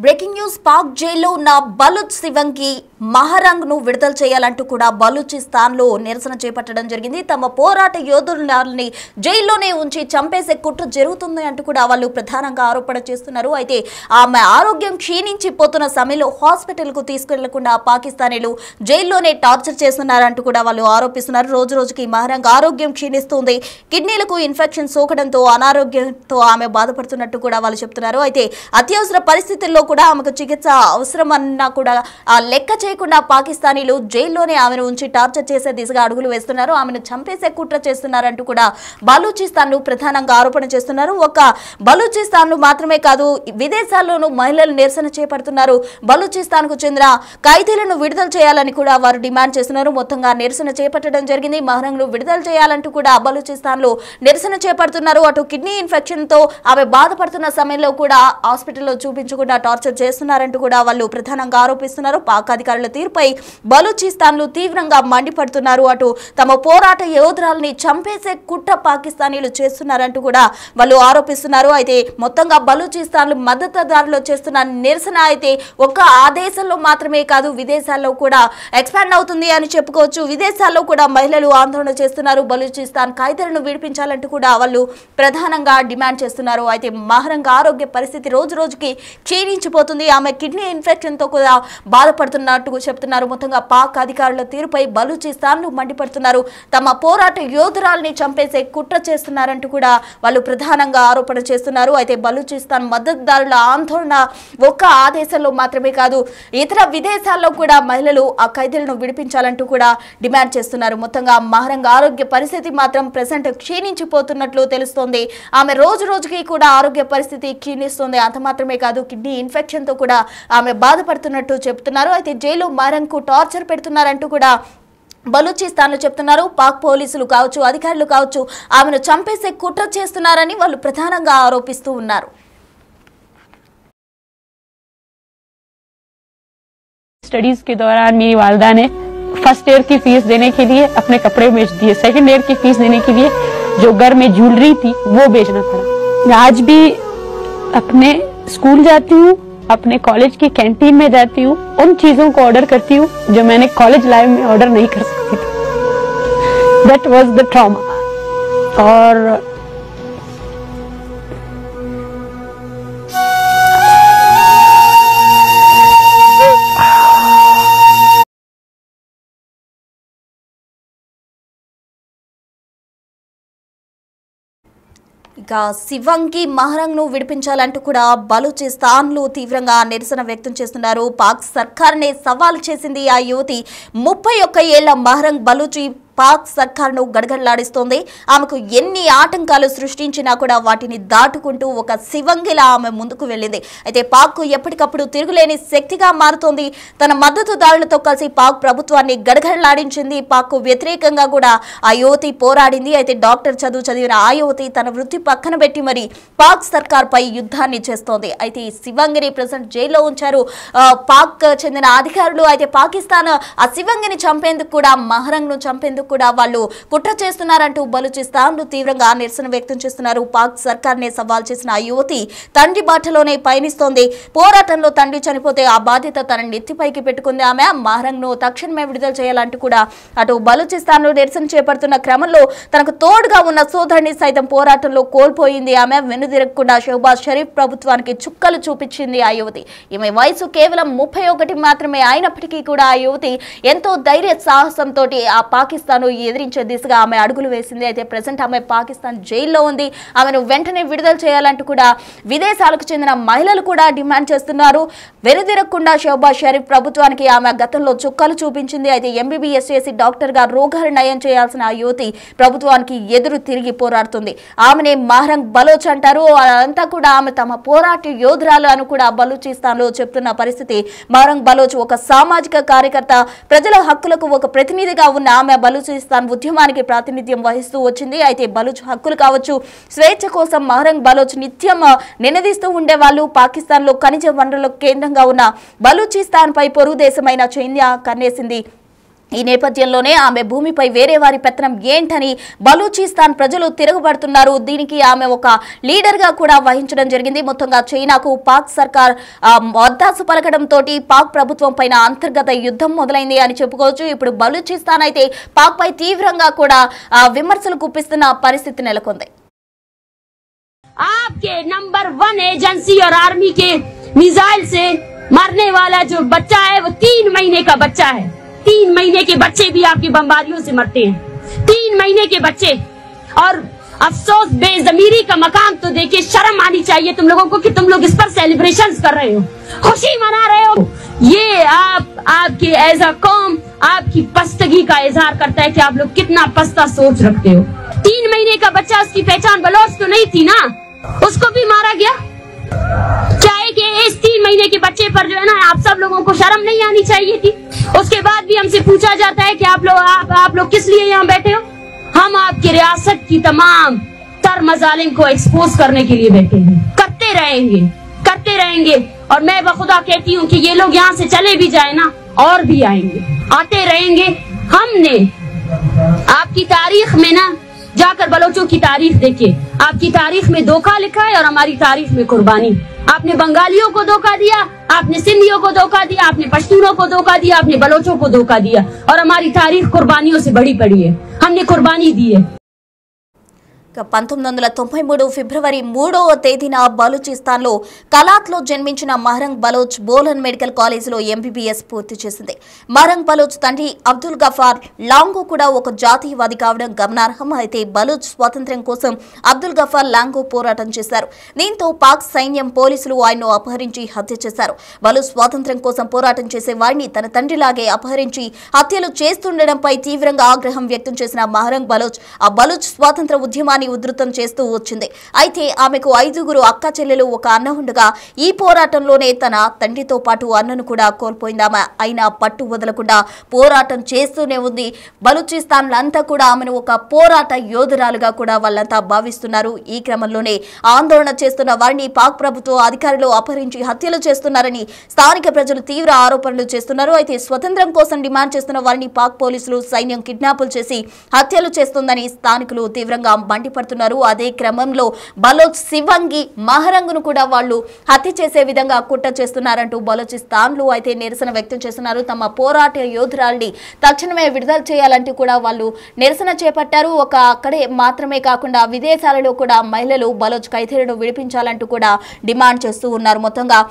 Breaking news Pak జైల్లో ఉన్న బలూచ్ శివంగి మహరంగ్ ను విడుదల చేయాలంటూ కూడా బలూచిస్తాన్ లో నిరసన చేపట్టడం జరిగింది. తమ పోరాట యోధులని జైల్లోనే ఉంచి చంపేసే కుట్ర జరుగుతుంది అంటూ కూడా వాళ్ళు ప్రధానంగా ఆరోపణ చేస్తున్నారు. అయితే ఆమె ఆరోగ్యం క్షీణించిపోతున్న సమయంలో హాస్పిటల్ కు తీసుకెళ్లకుండా పాకిస్తానీలు జైల్లోనే టార్చర్ చేస్తున్నారంటూ కూడా వాళ్ళు ఆరోపిస్తున్నారు. రోజు రోజుకి మహరంగ్ ఆరోగ్యం క్షీణిస్తుంది, కిడ్నీలకు ఇన్ఫెక్షన్ సోకడంతో అనారోగ్యంతో ఆమె బాధపడుతున్నట్టు కూడా వాళ్ళు చెప్తున్నారు. అయితే అత్యవసర పరిస్థితుల్లో కూడా ఆమెకు చికిత్స అవసరమన్నా కూడా లెక్క చేయకుండా పాకిస్తానీలు జైల్లోనే ఆమెను ఉంచి టార్చర్ చేసే దిశగా అడుగులు వేస్తున్నారు. ఆమెను చంపేసే కుట్ర చేస్తున్నారంటూ కూడా బలూచిస్తాన్ ప్రధానంగా ఆరోపణ చేస్తున్నారు. ఒక బలూచిస్తాన్ మాత్రమే కాదు, విదేశాల్లోనూ మహిళలు నిరసన చేపడుతున్నారు. బలూచిస్తాన్ కు చెందిన ఖైదీలను విడుదల చేయాలని కూడా వారు డిమాండ్ చేస్తున్నారు. మొత్తంగా నిరసన చేపట్టడం జరిగింది. మహరంగ్ ను విడుదల చేయాలంటూ కూడా బలూచిస్తాన్ లో నిరసన చేపడుతున్నారు. అటు కిడ్నీ ఇన్ఫెక్షన్ తో ఆమె బాధపడుతున్న సమయంలో కూడా హాస్పిటల్లో చూపించకుండా టార్చర్ చేస్తున్నారంటూ కూడా వాళ్ళు ప్రధానంగా ఆరోపిస్తున్నారు. పాక్ అధికారుల తీరుపై బలూచిస్తాన్ లో తీవ్రంగా మండిపడుతున్నారు. అటు తమ పోరాట యోధురాలని చంపేసే కుట్ర పాకిస్తానీలు చేస్తున్నారంటూ కూడా వాళ్ళు ఆరోపిస్తున్నారు. అయితే మొత్తంగా బలూచిస్తాన్ మద్దతుదారులు చేస్తున్న నిరసన అయితే ఒక ఆ దేశంలో మాత్రమే కాదు, విదేశాల్లో కూడా ఎక్స్పాండ్ అవుతుంది అని చెప్పుకోవచ్చు. విదేశాల్లో కూడా మహిళలు ఆందోళన చేస్తున్నారు. బలూచిస్తాన్ ఖైదీలను విడిపించాలంటూ కూడా వాళ్ళు ప్రధానంగా డిమాండ్ చేస్తున్నారు. అయితే మహరంగ్ ఆరోగ్య పరిస్థితి రోజు రోజుకి క్షీణించిపోతుంది. ఆమె కిడ్నీ ఇన్ఫెక్షన్ తో కూడా బాధపడుతున్నట్టు చెప్తున్నారు. మొత్తంగా పాక్ అధికారుల తీరుపై బలూచిస్తాన్ మండిపడుతున్నారు. తమ పోరాట యోధురాలని చంపేసే కుట్ర చేస్తున్నారంటూ కూడా వాళ్ళు ప్రధానంగా ఆరోపణ చేస్తున్నారు. అయితే బలూచిస్తాన్ మద్దతుదారుల ఆందోళన ఒక్క ఆ దేశంలో మాత్రమే కాదు, ఇతర విదేశాల్లో కూడా మహిళలు ఆ ఖైదీలను విడిపించాలంటూ కూడా డిమాండ్ చేస్తున్నారు. మొత్తంగా మహరంగ్ ఆరోగ్య పరిస్థితి మాత్రం ప్రెసెంట్ క్షీణించిపోతున్నట్లు తెలుస్తోంది. ఆమె రోజు రోజుకి కూడా ఆరోగ్య పరిస్థితి క్షీణిస్తుంది. అంత మాత్రమే కాదు, కిడ్నీ ఇన్ఫెక్షన్ తో కూడా ఆమె బాధపడుతున్నట్టు చెప్తున్నారు. అయితే జైలు మహరంగ్ కు టార్చర్ పెడుతున్నారంటూ కూడా బలూచిస్తాన్ చెప్తున్నారు. పాక్ పోలీసులు కావచ్చు, అధికారులు కావచ్చు, ఆమెను చంపేసే కుట్ర చేస్తున్నారని వాళ్ళు ప్రధానంగా ఆరోపిస్తూ ఉన్నారు. स्टडीज के दौरान मेरी वालिदा ने फर्स्ट ईयर की फीस देने के लिए अपने कपड़े बेच दिए, सेकंड ईयर की फीस देने के लिए जो घर में ज्वेलरी थी वो बेचना पड़ा। मैं आज भी अपने स्कूल जाती हूँ, अपने कॉलेज की कैंटीन में जाती हूँ, उन चीजों को ऑर्डर करती हूँ जो मैंने कॉलेज लाइफ में ऑर्डर नहीं कर सकती थी। That was the trauma. और ఇక శివంగి మహరంగ్ ను విడిపించాలంటూ కూడా బలూచిస్తాన్ లో తీవ్రంగా నిరసన వ్యక్తం చేస్తున్నారు. పాక్ సర్కార్నే సవాల్ చేసింది ఆ యువతి. 31 ఏళ్ల మహరంగ్ బలూచి పాక్ సర్కార్ను గడగడలాడిస్తోంది. ఆమెకు ఎన్ని ఆటంకాలు సృష్టించినా కూడా వాటిని దాటుకుంటూ ఒక శివంగిలా ఆమె ముందుకు వెళ్ళింది. అయితే పాక్ ఎప్పటికప్పుడు తిరుగులేని శక్తిగా మారుతోంది. తన మద్దతుదారులతో కలిసి పాక్ ప్రభుత్వాన్ని గడగడలాడించింది. పాక్ వ్యతిరేకంగా కూడా ఆ యువతి పోరాడింది. అయితే డాక్టర్ చదివిన ఆ యువతి తన వృత్తి పక్కన పెట్టి మరి పాక్ సర్కార్ పై యుద్ధాన్ని చేస్తోంది. అయితే ఈ శివంగిని ప్రెసెంట్ జైల్లో ఉంచారు పాక్ చెందిన అధికారులు. అయితే పాకిస్తాన్ ఆ శివంగిని చంపేందుకు కూడా మహరంగ్ ను చంపేందుకు కూడా వాళ్ళు కుట్ర చేస్తున్నారంటూ బలూచిస్తాన్ తీవ్రంగా నిరసన వ్యక్తం చేస్తున్నారు. పాక్ సర్కార్నే సవాల్ చేసిన ఆ యువతి తండ్రి బాటలోనే పయనిస్తోంది. పోరాటంలో తండ్రి చనిపోతే ఆ బాధ్యత తన నెత్తిపైకి పెట్టుకుంది ఆమె. మహరంగ్ ను తక్షణమే విడుదల చేయాలంటూ కూడా అటు బలూచిస్తాన్ నిరసన చేపడుతున్న క్రమంలో తనకు తోడుగా ఉన్న సోదరుని సైతం పోరాటంలో కోల్పోయింది ఆమె. వెనుదిరగకుండా షహబాజ్ షరీఫ్ ప్రభుత్వానికి చుక్కలు చూపించింది ఆ యువతి. ఈమె వయసు కేవలం 31 మాత్రమే అయినప్పటికీ కూడా ఆ యువతి ఎంతో ధైర్య సాహసంతో ఆ పాకిస్తాన్ ఎదిరించే దిశగా ఆమె అడుగులు వేసింది. అయితే ప్రెసెంట్ ఆమె పాకిస్తాన్ జైల్లో ఉంది. ఆమెను వెంటనే విడుదల చేయాలంటూ కూడా విదేశాలకు చెందిన మహిళలు కూడా డిమాండ్ చేస్తున్నారు. వెనుదిరగకుండా షహబాజ్ షరీఫ్ ప్రభుత్వానికి ఆమె గతంలో చుక్కలు చూపించింది. అయితే ఎంబీబీఎస్ చేసి డాక్టర్ గా రోగాలు నయం చేయాల్సిన ఆ యువతి ప్రభుత్వానికి ఎదురు తిరిగి పోరాడుతుంది. ఆమెనే మహరంగ్ బలోచ్ అంటారు. అదంతా కూడా ఆమె తమ పోరాట యోధురాలు అని కూడా బలూచిస్తాన్ లో చెప్తున్న పరిస్థితి. మహరంగ్ బలోచ్ ఒక సామాజిక కార్యకర్త, ప్రజల హక్కులకు ఒక ప్రతినిధిగా ఉన్న ఆమె బలూచిస్తాన్ ఉద్యమానికి ప్రాతినిధ్యం వహిస్తూ వచ్చింది. అయితే బలూచ్ హక్కులు కావచ్చు, స్వేచ్ఛ కోసం మహరంగ్ బలోచ్ నిత్యం నినదిస్తూ ఉండేవాళ్ళు. పాకిస్తాన్ లో ఖనిజ వనరుల కేంద్రంగా ఉన్న బలూచిస్తాన్ పై పొరుగు దేశమైన చైనా కన్నేసింది. ఈ నేపథ్యంలోనే ఆమె భూమిపై వేరే వారి పెత్తనం ఏంటని బలూచిస్తాన్ ప్రజలు తిరగబడుతున్నారు. దీనికి ఆమె ఒక లీడర్ గా కూడా వహించడం జరిగింది. మొత్తంగా చైనాకు పాక్ సర్కార్ వద్దాసు పలకడంతో పాక్ ప్రభుత్వం పైన అంతర్గత యుద్ధం మొదలైంది అని చెప్పుకోవచ్చు. ఇప్పుడు బలూచిస్తాన్ అయితే పాక్ పై తీవ్రంగా కూడా విమర్శలు గుప్పిస్తున్న పరిస్థితి నెలకొంది. आपके नंबर 1 एजेंसी और आर्मी के मिसाइल से मरने वाला जो बच्चा है वो 3 महीने का बच्चा है। 3 महीने के बच्चे भी आपकी बमबारियों से मरते हैं। 3 महीने के बच्चे। और अफसोस, बेज़मीरी का मकाम तो देखिए, शर्म आनी चाहिए तुम लोगों को कि तुम लोग इस पर सेलिब्रेशंस कर रहे हो, खुशी मना रहे हो। ये आपके एज अ कौम आपकी पस्तगी का इजहार करता है कि आप लोग कितना पस्ता सोच रखते हो। 3 महीने का बच्चा, उसकी पहचान बलोच तो नहीं थी ना, उसको भी मारा गया। क्या है कि इस 3 महीने के बच्चे पर जो है ना, आप सब लोगों को शर्म नहीं आनी चाहिए थी? उसके बाद भी हमसे पूछा जाता है कि आप लोग किस लिए यहाँ बैठे हो? हम आपकी रियासत की तमाम तर मजालिम को एक्सपोज करने के लिए बैठे हैं। करते रहेंगे। और मैं बखुदा कहती हूँ कि ये लोग यहाँ से चले भी जाए ना, और भी आएंगे, आते रहेंगे। हमने आपकी तारीख में ना जाकर बलोचों की तारीख देखिए, आपकी तारीख में धोखा लिखा है और हमारी तारीख में कुर्बानी। आपने बंगालियों को धोखा दिया, आपने सिंधियों को धोखा दिया, आपने पश्तूनों को धोखा दिया, आपने बलोचों को धोखा दिया, और हमारी तारीख कुर्बानियों से बड़ी पड़ी है। हमने कुर्बानी दी है। 1993 ఫిబ్రవరి 3వ తేదీన బలూచిస్తాన్లో కలాత్లో జన్మించిన మహరంగ్ బలోచ్ బోలన్ మెడికల్ కాలేజీలో ఎంబీబీఎస్ పూర్తి చేసింది. మహరంగ్ బలోచ్ తండ్రి అబ్దుల్ గఫార్ లాంగో కూడా ఒక జాతీయవాది కావడం గమనార్హం. అయితే బలోచ్ స్వాతంత్ర్యం కోసం అబ్దుల్ గఫార్ లాంగో పోరాటం చేశారు. దీంతో పాక్ సైన్యం, పోలీసులు ఆయన్ను అపహరించి హత్య చేశారు. బలోచ్ స్వాతంత్ర్యం కోసం పోరాటం చేసే వారిని తన తండ్రిలాగే అపహరించి హత్యలు చేస్తుండడంపై తీవ్రంగా ఆగ్రహం వ్యక్తం చేసిన మహరంగ్ బలోచ్ ఆ బలోచ్ స్వాతంత్ర ఉద్యమాన్ని ఉధృతం చేస్తూ వచ్చింది. అయితే ఆమెకు 5గురు అక్క చెల్లెలు, ఒక అన్న ఉండగా ఈ పోరాటంలోనే తన తండ్రితో పాటు అన్నను కూడా కోల్పోయింది. ఆమె అయినా పట్టు వదలకుండా పోరాటం చేస్తూనే ఉంది. బలూచిస్తాన్లంతా కూడా ఆమెను ఒక పోరాట యోధురాలుగా కూడా వాళ్ళంతా భావిస్తున్నారు. ఈ క్రమంలోనే ఆందోళన చేస్తున్న వారిని పాక్ ప్రభుత్వ అధికారులు అపహరించి హత్యలు చేస్తున్నారని స్థానిక ప్రజలు తీవ్ర ఆరోపణలు చేస్తున్నారు. అయితే స్వతంత్రం కోసం డిమాండ్ చేస్తున్న వారిని పాక్ పోలీసులు, సైన్యం కిడ్నాపులు చేసి హత్యలు చేస్తుందని స్థానికులు తీవ్రంగా పడుతున్నారు. అదే క్రమంలో బలోచ్ శివంగి మహరంగ్ను కూడా వాళ్ళు హత్య చేసే విధంగా కుట్ర చేస్తున్నారంటూ బలూచిస్తాన్లో అయితే నిరసన వ్యక్తం చేస్తున్నారు. తమ పోరాట యోధురాల్ని తక్షణమే విడుదల చేయాలంటూ కూడా వాళ్ళు నిరసన చేపట్టారు. అక్కడే మాత్రమే కాకుండా విదేశాలలో కూడా మహిళలు బలోచ్ ఖైదీలను విడిపించాలంటూ కూడా డిమాండ్ చేస్తూ ఉన్నారు. మొత్తంగా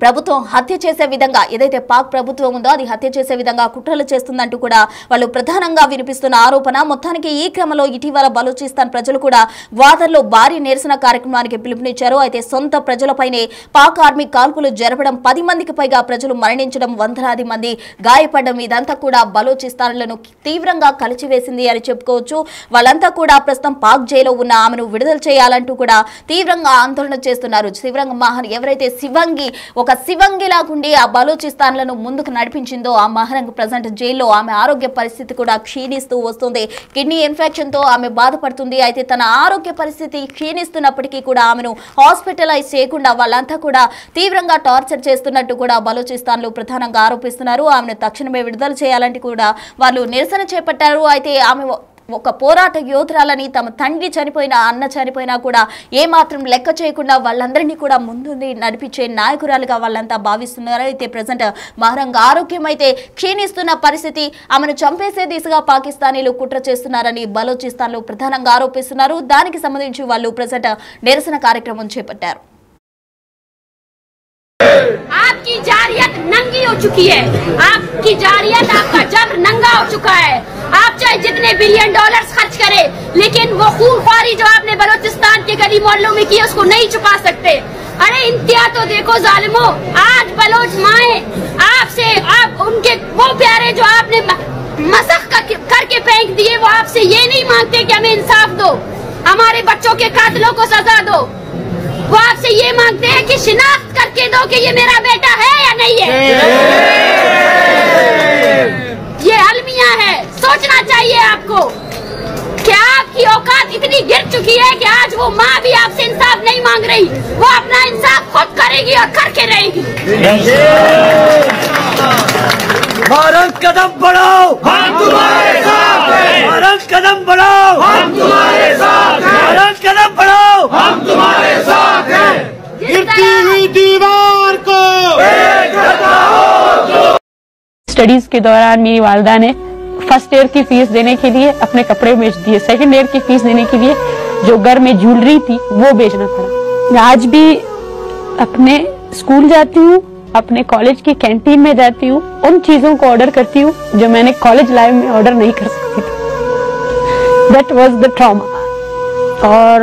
ప్రభుత్వం హత్య చేసే విధంగా, ఏదైతే పాక్ ప్రభుత్వం ఉందో అది హత్య చేసే విధంగా కుట్రలు చేస్తుందంటూ కూడా వాళ్ళు ప్రధానంగా వినిపిస్తున్న ఆరోపణ. మొత్తానికి ఈ క్రమంలో ఇటీవల బలూచిస్తాన్ ప్రజలు కూడా గ్వాదర్లో భారీ నిరసన కార్యక్రమానికి పిలుపునిచ్చారు. అయితే సొంత ప్రజలపైనే పాక్ ఆర్మీ కాల్పులు జరపడం, 10 మందికి పైగా ప్రజలు మరణించడం, వందలాది మంది గాయపడడం, ఇదంతా కూడా బలూచిస్తాన్లను తీవ్రంగా కలిచివేసింది అని చెప్పుకోవచ్చు. వాళ్ళంతా కూడా ప్రస్తుతం పాక్ జైల్లో ఉన్న ఆమెను విడుదల చేయాలంటూ కూడా తీవ్రంగా ఆందోళన చేస్తున్నారు. ఎవరైతే శివంగి ఒక శివంగిలాగుండి ఆ బలూచిస్తాన్లను ముందుకు నడిపించిందో ఆ మహరంగ్ ప్రజెంట్ జైల్లో ఆమె ఆరోగ్య పరిస్థితి కూడా క్షీణిస్తూ వస్తుంది. కిడ్నీ ఇన్ఫెక్షన్ తో ఆమె బాధపడుతుంది. అయితే తన ఆరోగ్య పరిస్థితి క్షీణిస్తున్నప్పటికీ కూడా ఆమెను హాస్పిటలైజ్ చేయకుండా వాళ్ళంతా కూడా తీవ్రంగా టార్చర్ చేస్తున్నట్టు కూడా బలూచిస్తాన్లో ప్రధానంగా ఆరోపిస్తున్నారు. ఆమెను తక్షణమే విడుదల చేయాలంటూ కూడా వాళ్ళు నిరసన చేపట్టారు. అయితే ఆమె ఒక పోరాట యోధురాలని, తమ తండ్రి చనిపోయినా, అన్న చనిపోయినా కూడా ఏమాత్రం లెక్క చేయకుండా వాళ్ళందరినీ కూడా ముందుండి నడిపించే నాయకురాలుగా వాళ్ళంతా భావిస్తున్నారు. అయితే ప్రజెంట్ మహరంగ్ ఆరోగ్యం అయితే క్షీణిస్తున్న పరిస్థితి, ఆమెను చంపేసే దిశగా పాకిస్తానీలు కుట్ర చేస్తున్నారని బలూచిస్తాన్లో ప్రధానంగా ఆరోపిస్తున్నారు. దానికి సంబంధించి వాళ్ళు ప్రజెంట్ నిరసన కార్యక్రమం చేపట్టారు. आपकी जारियत नंगी हो चुकी है, आपकी जारियत, आपका जब्र नंगा हो चुका है। आप चाहे जितने $बिलियन खर्च करें, लेकिन वो खूनख्वारी जो आपने बलूचिस्तान के गली मोहल्लों में की उसको नहीं चुका सकते। अरे इंतहा तो देखो जालिमो, आज बलोच माए आपसे, आप उनके वो प्यारे जो आपने मसख करके फेंक दिए, वो आपसे ये नहीं मांगते कि हमें इंसाफ दो, हमारे बच्चों के कातिलों को सजा दो। वो आपसे ये मांगते हैं कि शिनाख्त करके दो कि ये मेरा बेटा है या नहीं है। ये अलमिया है, सोचना चाहिए आपको कि आपकी औकात इतनी गिर चुकी है कि आज वो माँ भी आपसे इंसाफ नहीं मांग रही, वो अपना इंसाफ खुद करेगी और करके रहेगी। भारत कदम बढ़ाओ, हम तुम्हारे साथ हैं। भारत कदम बढ़ाओ, हम तुम्हारे साथ हैं। भारत कदम बढ़ाओ, हम तुम्हारे साथ हैं। गिरती हुई दीवार को एक करता हो। स्टडीज के दौरान मेरी वालिदा ने फर्स्ट ईयर की फीस देने के लिए अपने कपड़े बेच दिए, सेकंड ईयर की फीस देने के लिए जो घर में ज्वेलरी थी वो बेचना पड़ा। आज भी अपने स्कूल जाती हूँ, अपने कॉलेज की कैंटीन में जाती हूँ, उन चीजों को ऑर्डर करती हूँ जो मैंने कॉलेज लाइफ में ऑर्डर नहीं कर सकती थी। That was the trauma. और